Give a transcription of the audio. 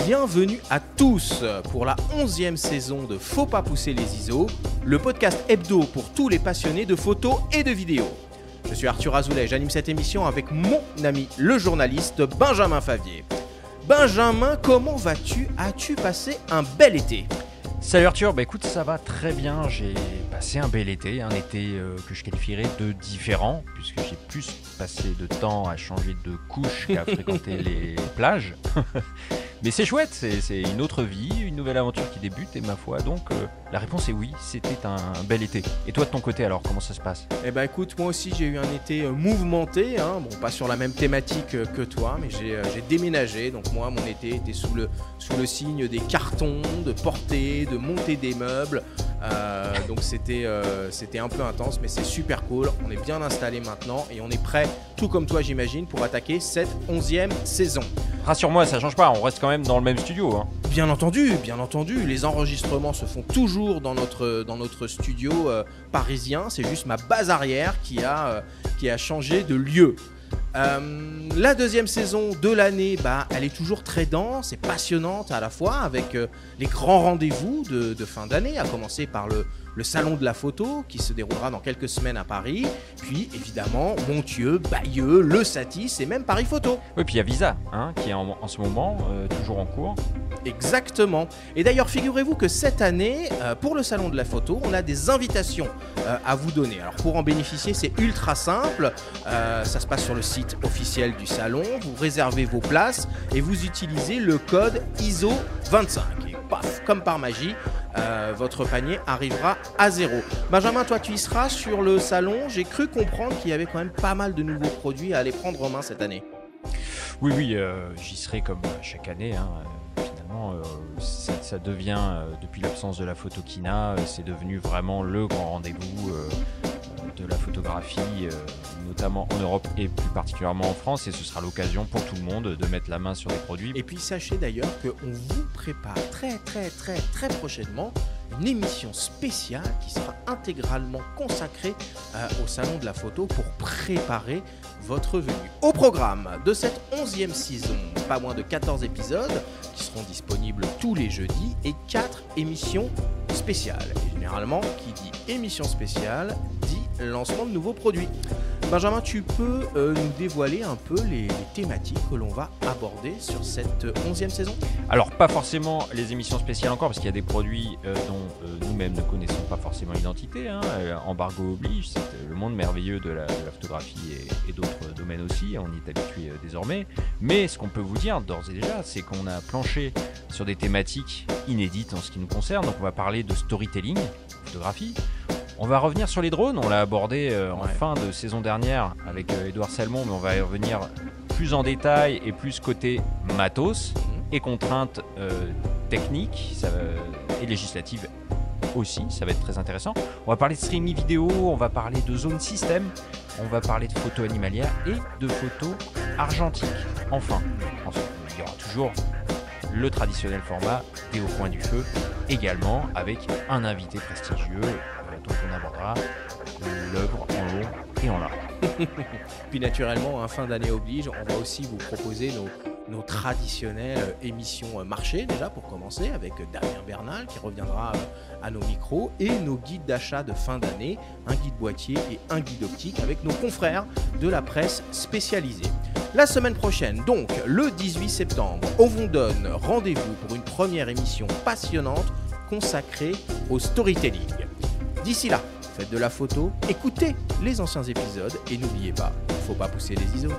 bienvenue à tous pour la 11e saison de Faut pas pousser les ISO, le podcast hebdo pour tous les passionnés de photos et de vidéos. Je suis Arthur Azoulay, j'anime cette émission avec mon ami le journaliste Benjamin Favier. Benjamin, comment vas-tu? As-tu passé un bel été? Salut Arthur, écoute, ça va très bien, j'ai passé un bel été, un été que je qualifierais de différent, puisque j'ai plus passé de temps à changer de couche qu'à fréquenter les plages. Mais c'est chouette, c'est une autre vie, une nouvelle aventure qui débute, et ma foi, donc la réponse est oui, c'était un bel été. Et toi de ton côté alors, comment ça se passe? Eh ben écoute, moi aussi j'ai eu un été mouvementé, bon pas sur la même thématique que toi, mais j'ai déménagé, donc moi mon été était sous le signe des cartons, de porter, de monter des meubles, donc c'était un peu intense, mais c'est super cool, on est bien installé maintenant et on est prêt, tout comme toi j'imagine, pour attaquer cette 11e saison. Rassure-moi, ça change pas, on reste quand même dans le même studio. Hein. Bien entendu, les enregistrements se font toujours dans notre studio parisien, c'est juste ma base arrière qui a changé de lieu. La deuxième saison de l'année, elle est toujours très dense et passionnante à la fois, avec les grands rendez-vous de fin d'année, à commencer par le salon de la photo qui se déroulera dans quelques semaines à Paris, puis évidemment Montieu, Bayeux, le Satis et même Paris Photo. Oui, puis il y a Visa, qui est en ce moment toujours en cours. Exactement. Et d'ailleurs, figurez-vous que cette année, pour le salon de la photo, on a des invitations à vous donner. Alors pour en bénéficier, c'est ultra simple. Ça se passe sur le site officiel du salon. Vous réservez vos places et vous utilisez le code ISO25. Et paf, comme par magie, votre panier arrivera à 0. Benjamin, toi tu y seras sur le salon. J'ai cru comprendre qu'il y avait quand même pas mal de nouveaux produits à aller prendre en main cette année. Oui, j'y serai comme chaque année. Finalement, ça devient, depuis l'absence de la photokina, c'est devenu vraiment le grand rendez-vous de la photographie, notamment en Europe et plus particulièrement en France, et ce sera l'occasion pour tout le monde de mettre la main sur des produits. Et puis sachez d'ailleurs qu'on vous prépare très prochainement une émission spéciale qui sera intégralement consacrée au salon de la photo pour préparer votre venue. Au programme de cette 11e saison, pas moins de 14 épisodes qui seront disponibles tous les jeudis et 4 émissions spéciales. Et généralement, qui dit émission spéciale dit lancement de nouveaux produits. Benjamin, tu peux nous dévoiler un peu les thématiques que l'on va aborder sur cette 11e saison? Alors, pas forcément les émissions spéciales encore, parce qu'il y a des produits dont nous-mêmes ne connaissons pas forcément l'identité. Embargo oblige, c'est le monde merveilleux de la photographie et d'autres domaines aussi, on y est habitué désormais. Mais ce qu'on peut vous dire d'ores et déjà, c'est qu'on a planché sur des thématiques inédites en ce qui nous concerne. Donc on va parler de storytelling, photographie. On va revenir sur les drones, on l'a abordé en fin de saison dernière avec Édouard Salmon, mais on va y revenir plus en détail et plus côté matos et contraintes techniques et législatives aussi, ça va être très intéressant. On va parler de streaming vidéo, on va parler de zone système, on va parler de photos animalières et de photos argentiques. Enfin, il y aura toujours le traditionnel format des au coin du feu, également avec un invité prestigieux dont on abordera l'œuvre en long et en large. Puis naturellement, fin d'année oblige, on va aussi vous proposer nos traditionnelles émissions marché, déjà pour commencer, avec Damien Bernal qui reviendra à nos micros, et nos guides d'achat de fin d'année, un guide boîtier et un guide optique avec nos confrères de la presse spécialisée. La semaine prochaine, donc le 18 septembre, on vous donne rendez-vous pour une première émission passionnante consacrée au storytelling. D'ici là, faites de la photo, écoutez les anciens épisodes et n'oubliez pas, faut pas pousser les ISO.